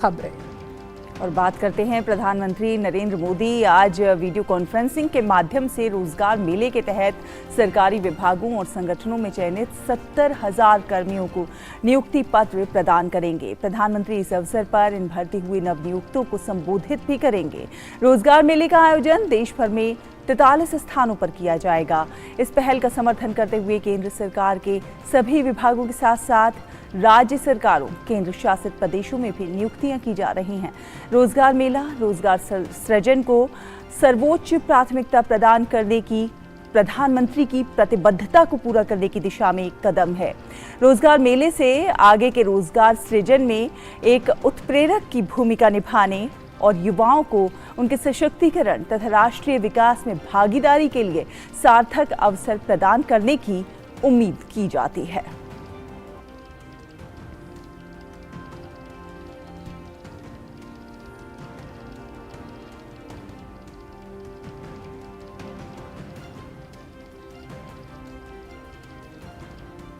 खबरें और बात करते हैं। प्रधानमंत्री नरेंद्र मोदी आज वीडियो कॉन्फ्रेंसिंग के माध्यम से रोजगार मेले के तहत सरकारी विभागों और संगठनों में चयनित 70,000 कर्मियों को नियुक्ति पत्र प्रदान करेंगे। प्रधानमंत्री इस अवसर पर इन भर्ती हुए नवनियुक्तों को संबोधित भी करेंगे। रोजगार मेले का आयोजन देश भर में 43 स्थानों पर किया जाएगा। इस पहल का समर्थन करते हुए केंद्र सरकार के सभी विभागों के साथ साथ राज्य सरकारों, केंद्र शासित प्रदेशों में भी नियुक्तियां की जा रही हैं। रोजगार मेला रोजगार सृजन को सर्वोच्च प्राथमिकता प्रदान करने की प्रधानमंत्री की प्रतिबद्धता को पूरा करने की दिशा में एक कदम है। रोजगार मेले से आगे के रोजगार सृजन में एक उत्प्रेरक की भूमिका निभाने और युवाओं को उनके सशक्तिकरण तथा राष्ट्रीय विकास में भागीदारी के लिए सार्थक अवसर प्रदान करने की उम्मीद की जाती है।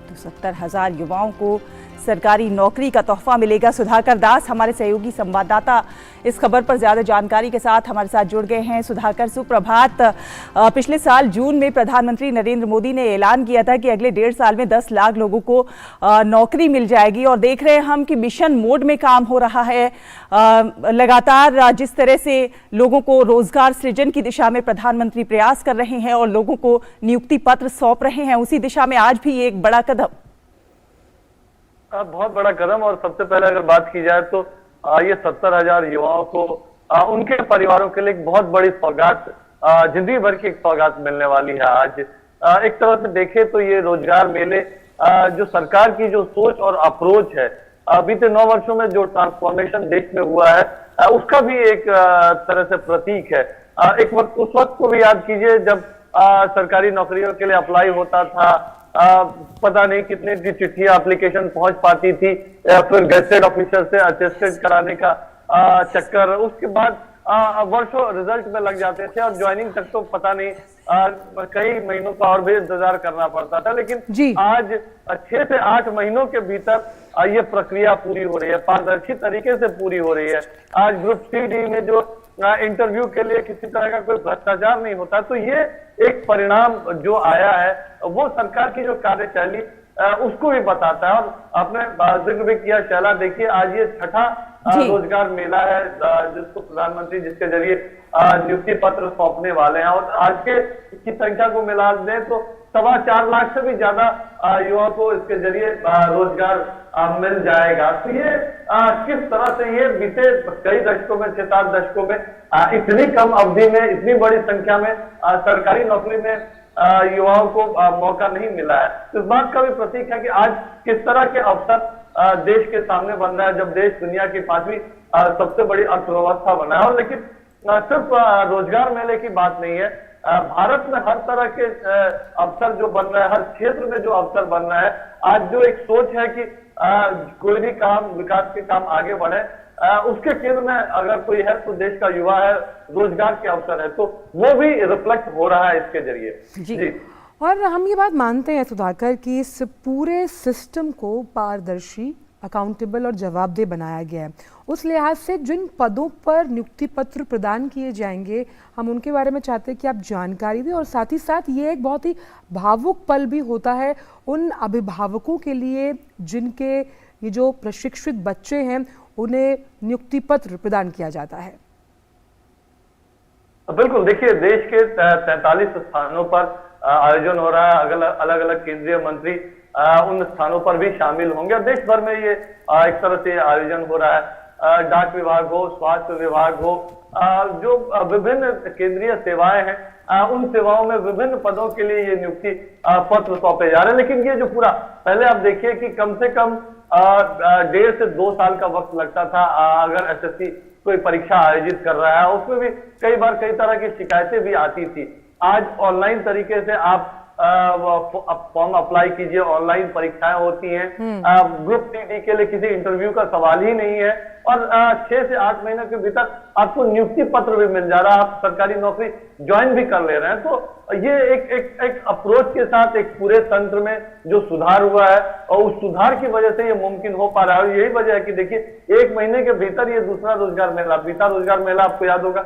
तो 70,000 युवाओं को सरकारी नौकरी का तोहफा मिलेगा। सुधाकर दास हमारे सहयोगी संवाददाता इस खबर पर ज्यादा जानकारी के साथ हमारे साथ जुड़ गए हैं। सुधाकर, सुप्रभात। पिछले साल जून में प्रधानमंत्री नरेंद्र मोदी ने ऐलान किया था कि अगले 1.5 साल में 10 लाख लोगों को नौकरी मिल जाएगी और देख रहे हैं हम कि मिशन मोड में काम हो रहा है। लगातार जिस तरह से लोगों को रोजगार सृजन की दिशा में प्रधानमंत्री प्रयास कर रहे हैं और लोगों को नियुक्ति पत्र सौंप रहे हैं, उसी दिशा में आज भी एक बड़ा कदम। बहुत बड़ा कदम। और सबसे पहले अगर बात की जाए तो ये 70,000 युवाओं को उनके परिवारों के लिए एक बहुत बड़ी सौगात, जिंदगी भर की एक सौगात मिलने वाली है आज। एक तरह से देखें तो ये रोजगार मेले जो सरकार की जो सोच और अप्रोच है, बीते 9 वर्षों में जो ट्रांसफॉर्मेशन देश में हुआ है, उसका भी एक तरह से प्रतीक है। एक वक्त उस वक्त को भी याद कीजिए जब सरकारी नौकरियों के लिए अप्लाई होता था, पता नहीं कितने की चिट्ठियां एप्लीकेशन पहुंच पाती थी, फिर गेजेटेड ऑफिसर से अटेस्टेड कराने का चक्कर, उसके बाद वर्षों रिजल्ट में लग जाते थे और ज्वाइनिंग तक तो पता नहीं कई महीनों का और भी इंतजार करना पड़ता था। लेकिन आज 6 से 8 महीनों के भीतर ये प्रक्रिया पूरी हो रही है, पारदर्शी तरीके से पूरी हो रही है। आज ग्रुप सी डी में जो इंटरव्यू के लिए किसी तरह का कोई भ्रष्टाचार नहीं होता, तो ये एक परिणाम जो आया है वो सरकार की जो कार्यशैली उसको भी बताता है। और आपने जिक्र भी किया शैला, देखिए आज ये 6ठा रोजगार मेला है जिसको प्रधानमंत्री जिसके जरिए नियुक्ति पत्र सौंपने वाले हैं। और आज के की संख्या को मिला दें तो 4.25 लाख से भी ज्यादा युवाओं को इसके जरिए रोजगार मिल जाएगा। तो ये किस तरह से ये बीते कई दशकों में, 6-7 दशकों में इतनी कम अवधि में इतनी बड़ी संख्या में सरकारी नौकरी में युवाओं को मौका नहीं मिला है। इस बात का भी प्रतीक है कि आज किस तरह के अवसर देश के सामने बन रहा है, जब देश दुनिया की 5वीं सबसे बड़ी अर्थव्यवस्था बना है। और लेकिन सिर्फ रोजगार मेले की बात नहीं है, भारत में हर तरह के अवसर जो बन रहा है, हर क्षेत्र में जो अवसर बन रहा है, आज जो एक सोच है कि कोई भी काम, विकास के काम आगे बढ़े, उसके केंद्र में अगर कोई है तो देश का युवा है, रोजगार के अवसर है, तो वो भी रिफ्लेक्ट हो रहा है इसके जरिए। जी। और हम ये बात मानते हैं सुधाकर कि इस पूरे सिस्टम को पारदर्शी, अकाउंटेबल और जवाबदेह बनाया गया है। उस लिहाज से जिन पदों पर नियुक्ति पत्र प्रदान किए जाएंगे, हम उनके बारे में चाहते हैं कि आप जानकारी दें। और साथ ही साथ ये एक बहुत ही भावुक पल भी होता है उन अभिभावकों के लिए जिनके ये जो प्रशिक्षित बच्चे हैं उन्हें नियुक्ति पत्र प्रदान किया जाता है। बिल्कुल, देखिए देश के 43 स्थानों पर आयोजन हो रहा है। अलग अलग केंद्रीय मंत्री उन स्थानों पर भी शामिल होंगे। देश भर में ये एक तरह से आयोजन हो रहा है। डाक विभाग हो, स्वास्थ्य विभाग हो, जो विभिन्न केंद्रीय सेवाएं हैं, उन सेवाओं में विभिन्न पदों के लिए ये नियुक्ति पत्र सौंपे जा रहे हैं। लेकिन ये जो पूरा, पहले आप देखिए कि कम से कम 1.5 से 2 साल का वक्त लगता था अगर एसएससी कोई परीक्षा आयोजित कर रहा है, उसमें भी कई बार कई तरह की शिकायतें भी आती थी। आज ऑनलाइन तरीके से आप फॉर्म अप्लाई कीजिए, ऑनलाइन परीक्षाएं होती हैं, ग्रुप डी के लिए किसी इंटरव्यू का सवाल ही नहीं है, और 6 से 8 महीने के भीतर आपको नियुक्ति पत्र भी मिल जा रहा है, आप सरकारी नौकरी ज्वाइन भी कर ले रहे हैं। तो ये एक अप्रोच के साथ एक पूरे तंत्र में जो सुधार हुआ है, और उस सुधार की वजह से ये मुमकिन हो पा रहा है। और यही वजह है कि देखिए 1 महीने के भीतर ये दूसरा रोजगार मेला, बीता रोजगार मेला आपको याद होगा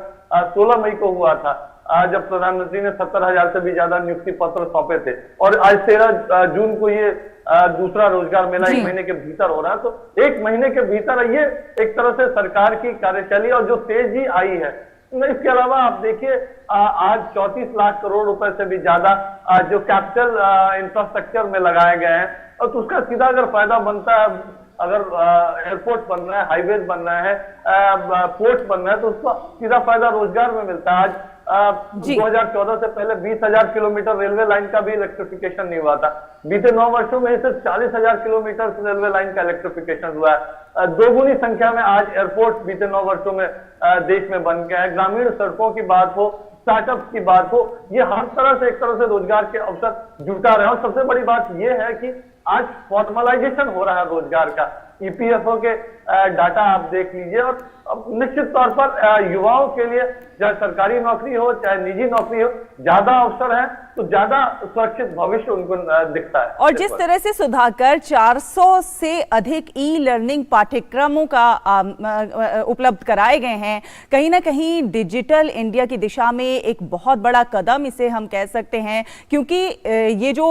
16 मई को हुआ था, जब प्रधानमंत्री ने 70,000 से भी ज्यादा नियुक्ति पत्र सौंपे थे, और आज 13 जून को ये दूसरा रोजगार मेला 1 महीने के भीतर हो रहा है। तो 1 महीने के भीतर ये एक तरह से सरकार की कार्यशैली और जो तेजी आई है। इसके अलावा आप देखिए आज 34 लाख करोड़ रुपए से भी ज्यादा जो कैपिटल इंफ्रास्ट्रक्चर में लगाए गए हैं, और तो उसका सीधा अगर फायदा बनता है, अगर एयरपोर्ट बन रहा है, हाईवे बन रहा है, पोर्ट बन रहा है, तो उसका सीधा फायदा रोजगार में मिलता है। आज 2014 से पहले 20,000 किलोमीटर रेलवे लाइन का भी इलेक्ट्रिफिकेशन नहीं हुआ था। बीते 9 वर्षों में सिर्फ 40,000 किलोमीटर रेलवे लाइन का इलेक्ट्रिफिकेशन हुआ है। दोगुनी संख्या में आज एयरपोर्ट बीते 9 वर्षों में देश में बन गया है। ग्रामीण सड़कों की बात हो, स्टार्टअप की बात हो, ये हर तरह से एक तरह से रोजगार के अवसर जुटा रहे हैं। और सबसे बड़ी बात यह है कि आज फॉर्मलाइजेशन हो रहा है रोजगार का। ईपीएफओ के डाटा आप देख लीजिए, और निश्चित तौर पर युवाओं के लिए चाहे सरकारी नौकरी हो चाहे निजी नौकरी हो, ज्यादा अवसर है, तो ज्यादा सुरक्षित भविष्य उनको दिखता है। और जिस तरह से सुधाकर 400 से अधिक ई लर्निंग पाठ्यक्रमों का उपलब्ध कराए गए हैं, कहीं ना कहीं डिजिटल इंडिया की दिशा में एक बहुत बड़ा कदम इसे हम कह सकते हैं, क्योंकि ये जो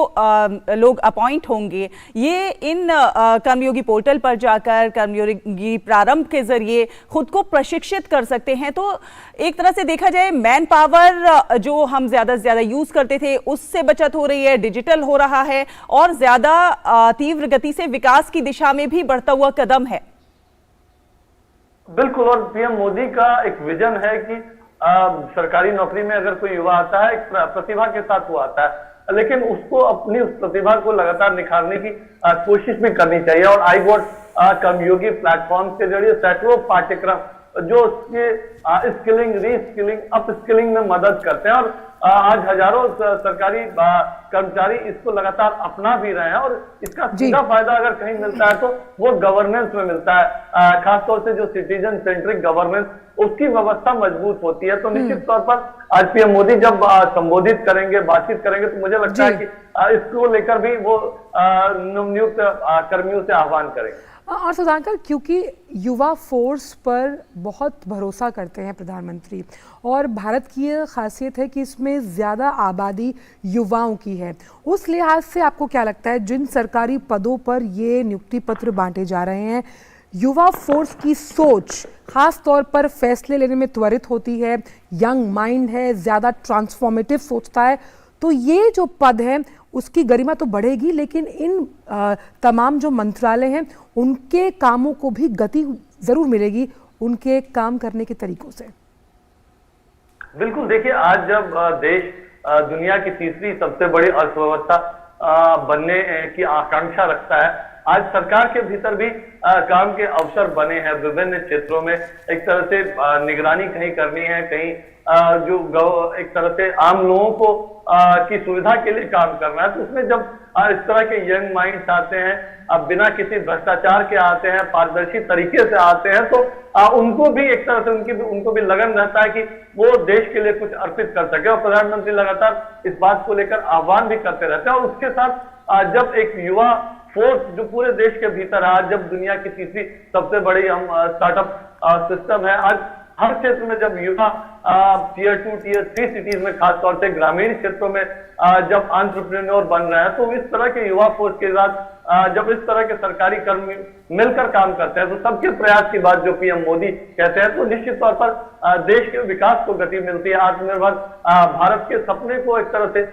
लोग अपॉइंट होंगे ये इन कर्मयोगी पोर्टल पर जाकर कर्मयोगी प्रारंभ के जरिए खुद को प्रशिक्षित कर सकते हैं। तो एक तरह से देखा जाए मैन पावर जो हम ज्यादा से ज्यादा यूज करते थे उससे बचत हो रही है, डिजिटल हो रहा है, और ज्यादा तीव्र गति से विकास की दिशा में भी बढ़ता हुआ कदम है। बिल्कुल, और पीएम मोदी का एक विजन है कि सरकारी नौकरी में अगर कोई युवा आता है, एक प्रतिभा के साथ वो आता है, लेकिन उसको अपनी उस प्रतिभा को लगातार निखारने की कोशिश भी करनी चाहिए। और आई गॉट कर्मयोगी प्लेटफॉर्म के जरिए सैकड़ों पाठ्यक्रम जो उसके स्किलिंग, रीस्किलिंग, अपस्किलिंग में मदद करते हैं, और आज हजारों सरकारी कर्मचारी इसको लगातार अपना भी रहे हैं। और इसका सीधा फायदा अगर कहीं मिलता है तो वो गवर्नेंस में मिलता है, खासतौर से जो सिटीजन सेंट्रिक गवर्नेंस, उसकी व्यवस्था मजबूत होती है। तो निश्चित तौर पर आज पीएम मोदी जब संबोधित करेंगे, बातचीत करेंगे, तो मुझे लगता है कि इसको लेकर भी वो नवनियुक्त कर्मियों से आह्वान करेंगे। और सुधाकर, क्योंकि युवा फोर्स पर बहुत भरोसा करते हैं प्रधानमंत्री, और भारत की ये खासियत है कि इसमें ज़्यादा आबादी युवाओं की है, उस लिहाज से आपको क्या लगता है जिन सरकारी पदों पर ये नियुक्ति पत्र बांटे जा रहे हैं, युवा फोर्स की सोच खास तौर पर फैसले लेने में त्वरित होती है, यंग माइंड है, ज़्यादा ट्रांसफॉर्मेटिव सोचता है, तो ये जो पद है उसकी गरिमा तो बढ़ेगी, लेकिन इन तमाम जो मंत्रालय हैं उनके कामों को भी गति जरूर मिलेगी उनके काम करने के तरीकों से। बिल्कुल, देखिए आज जब देश दुनिया की तीसरी सबसे बड़ी अर्थव्यवस्था बनने की आकांक्षा रखता है, आज सरकार के भीतर भी काम के अवसर बने हैं विभिन्न क्षेत्रों में। एक तरह से निगरानी कहीं करनी है, कहीं जो एक तरह से आम लोगों को की सुविधा के लिए काम करना है, तो उसमें जब इस तरह के यंग माइंड्स आते हैं, अब बिना किसी भ्रष्टाचार के आते हैं, पारदर्शी तरीके से आते हैं, तो उनको भी एक तरह से उनको भी लगन रहता है कि वो देश के लिए कुछ अर्पित कर सके। और प्रधानमंत्री लगातार इस बात को लेकर आह्वान भी करते रहते हैं। और उसके साथ जब एक युवा फोर्स जो पूरे देश के भीतर आज जब दुनिया की तीसरी सबसे बड़ी हम स्टार्टअप सिस्टम है, आज हर क्षेत्र में जब युवा टियर 2, टियर 3 सिटीज में, खासतौर से ग्रामीण क्षेत्रों में जब एंटरप्रेन्योर बन रहे हैं, तो इस तरह के युवा फोर्स के साथ जब इस तरह के सरकारी कर्मी मिलकर काम करते हैं, तो सबके प्रयास की बात जो पीएम मोदी कहते हैं, तो निश्चित तौर पर देश के विकास को गति मिलती है, आत्मनिर्भर भारत के सपने को एक तरह से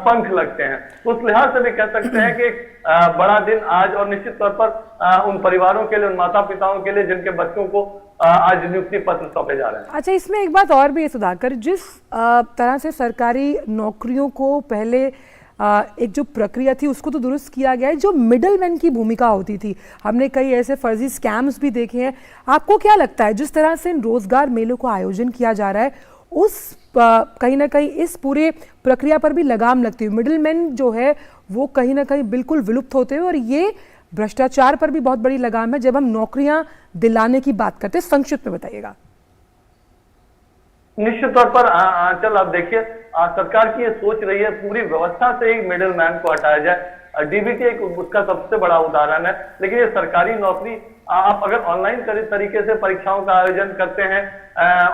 पंख लगते हैं। तो उस लिहाज से भी कह सकते हैं कि एक बड़ा दिन आज, और निश्चित तौर पर उन परिवारों के लिए, उन माता पिताओं के लिए जिनके बच्चों को आज नियुक्ति पत्र सौंपे जा रहे हैं। अच्छा, इसमें एक बात और भी है सुधाकर, जिस तरह से सरकारी नौकरियों को पहले एक जो प्रक्रिया थी उसको तो दुरुस्त किया गया है, जो मिडलमैन की भूमिका होती थी, हमने कई ऐसे फर्जी स्कैम्स भी देखे हैं। आपको क्या लगता है जिस तरह से इन रोजगार मेलों का आयोजन किया जा रहा है, उस कहीं ना कहीं इस पूरे प्रक्रिया पर भी लगाम लगती हुई, मिडिलमैन जो है वो कहीं ना कहीं बिल्कुल विलुप्त होते हैं और ये भ्रष्टाचार पर भी बहुत बड़ी लगाम है जब हम नौकरियां दिलाने की बात करते हैं। संक्षिप्त में बताइएगा। निश्चित तौर पर चल आप देखिए, सरकार की ये सोच रही है पूरी व्यवस्था से ही मिडिल मैन को हटाया जाए। डीबीटी एक उसका सबसे बड़ा उदाहरण है। लेकिन ये सरकारी नौकरी आप अगर ऑनलाइन तरीके से परीक्षाओं का आयोजन करते हैं,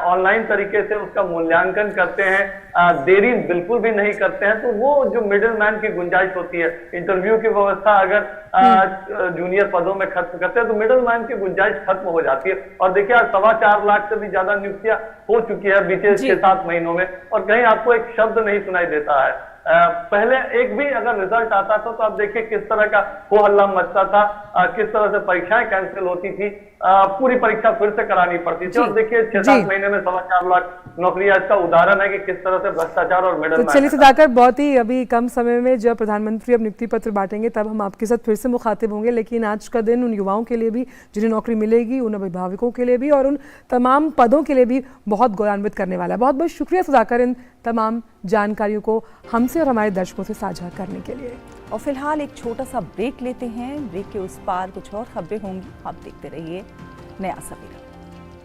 ऑनलाइन तरीके से उसका मूल्यांकन करते हैं, देरी बिल्कुल भी नहीं करते हैं, तो वो जो मिडिल मैन की गुंजाइश होती है, इंटरव्यू की व्यवस्था अगर जूनियर पदों में खत्म करते हैं तो मिडिल मैन की गुंजाइश खत्म हो जाती है। और देखिए आज 4.25 लाख से भी ज्यादा नियुक्तियां हो चुकी है बीते 6-7 महीनों में, और कहीं आपको एक शब्द नहीं सुनाई देता है। पहले एक भी अगर रिजल्ट आता था तो आप देखिए किस तरह का हो हल्ला मचता था, किस तरह से परीक्षाएं कैंसिल होती थी, पूरी परीक्षा फिर से करानी पड़ती थी। और देखिए 6-7 महीने में 4.25 लाख नौकरी आज का उदाहरण है कि किस तरह से भ्रष्टाचार और मिडिल मैन। चलिए सुधाकर, बहुत ही अभी कम समय में जब प्रधानमंत्री अब नियुक्ति पत्र बांटेंगे तब हम आपके साथ फिर से मुखातिब होंगे, लेकिन आज का दिन उन युवाओं के लिए भी जिन्हें नौकरी मिलेगी, उन अभिभावकों के लिए भी और उन तमाम पदों के लिए भी बहुत गौरवान्वित करने वाला है। बहुत बहुत शुक्रिया सुधाकर इन तमाम जानकारियों को हमसे और हमारे दर्शकों से साझा करने के लिए। और फिलहाल एक छोटा सा ब्रेक लेते हैं। ब्रेक के उस पार कुछ और खबरें होंगी, आप देखते रहिए नया सवेरा।